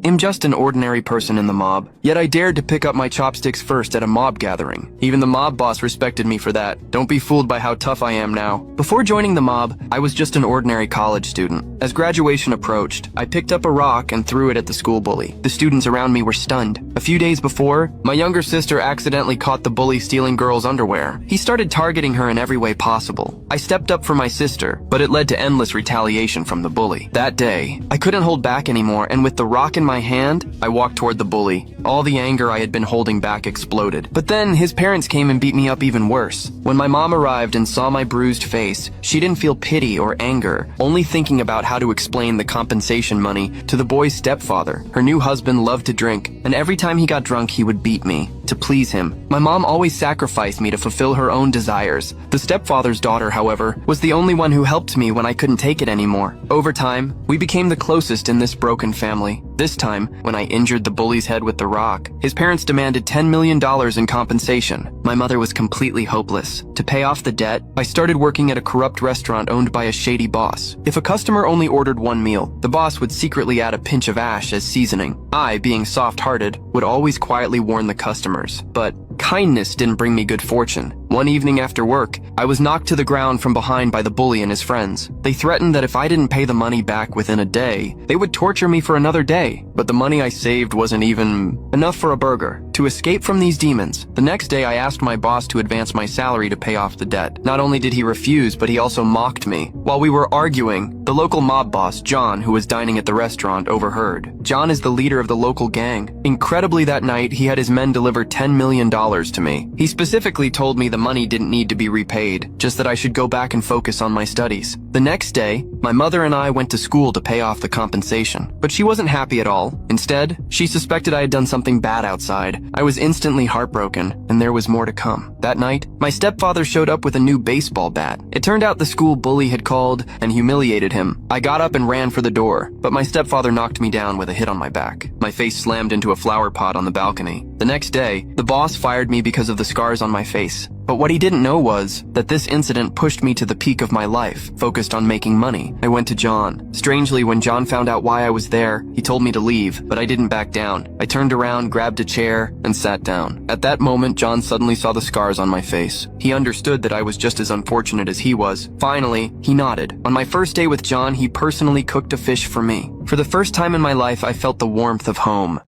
am just an ordinary person in the mob, yet I dared to pick up my chopsticks first at a mob gathering. Even the mob boss respected me for that. Don't be fooled by how tough I am now. Before joining the mob, I was just an ordinary college student. As graduation approached, I picked up a rock and threw it at the school bully. The students around me were stunned. A few days before, my younger sister accidentally caught the bully stealing girls' underwear. He started targeting her in every way possible. I stepped up for my sister, but it led to endless retaliation from the bully. That day, I couldn't hold back anymore, and with the rock in my hand, I walked toward the bully. All the anger I had been holding back exploded. But then his parents came and beat me up even worse. When my mom arrived and saw my bruised face, she didn't feel pity or anger, only thinking about how to explain the compensation money to the boy's stepfather. Her new husband loved to drink, and every time he got drunk, he would beat me. To please him, my mom always sacrificed me to fulfill her own desires. The stepfather's daughter, however, was the only one who helped me when I couldn't take it anymore. Over time, we became the closest in this broken family. This time, when I injured the bully's head with the rock, his parents demanded $10 million in compensation. My mother was completely hopeless. To pay off the debt, I started working at a corrupt restaurant owned by a shady boss. If a customer only ordered one meal, the boss would secretly add a pinch of ash as seasoning. I, being soft-hearted, would always quietly warn the customers. But kindness didn't bring me good fortune. One evening after work, I was knocked to the ground from behind by the bully and his friends. They threatened that if I didn't pay the money back within a day, they would torture me for another day. But the money I saved wasn't even enough for a burger. To escape from these demons, the next day I asked my boss to advance my salary to pay off the debt. Not only did he refuse, but he also mocked me. While we were arguing, the local mob boss, John, who was dining at the restaurant, overheard. John is the leader of the local gang. Incredibly, that night, he had his men deliver $10 million to me. He specifically told me the money didn't need to be repaid, just that I should go back and focus on my studies. The next day, my mother and I went to school to pay off the compensation, but she wasn't happy at all. Instead, she suspected I had done something bad outside. I was instantly heartbroken, and there was more to come. That night, my stepfather showed up with a new baseball bat. It turned out the school bully had called and humiliated him. I got up and ran for the door, but my stepfather knocked me down with a hit on my back. My face slammed into a flower pot on the balcony. The next day, the boss fired me because of the scars on my face. But what he didn't know was that this incident pushed me to the peak of my life, focused on making money. I went to John. Strangely, when John found out why I was there, he told me to leave, but I didn't back down. I turned around, grabbed a chair, and sat down. At that moment, John suddenly saw the scars on my face. He understood that I was just as unfortunate as he was. Finally, he nodded. On my first day with John, he personally cooked a fish for me. For the first time in my life, I felt the warmth of home.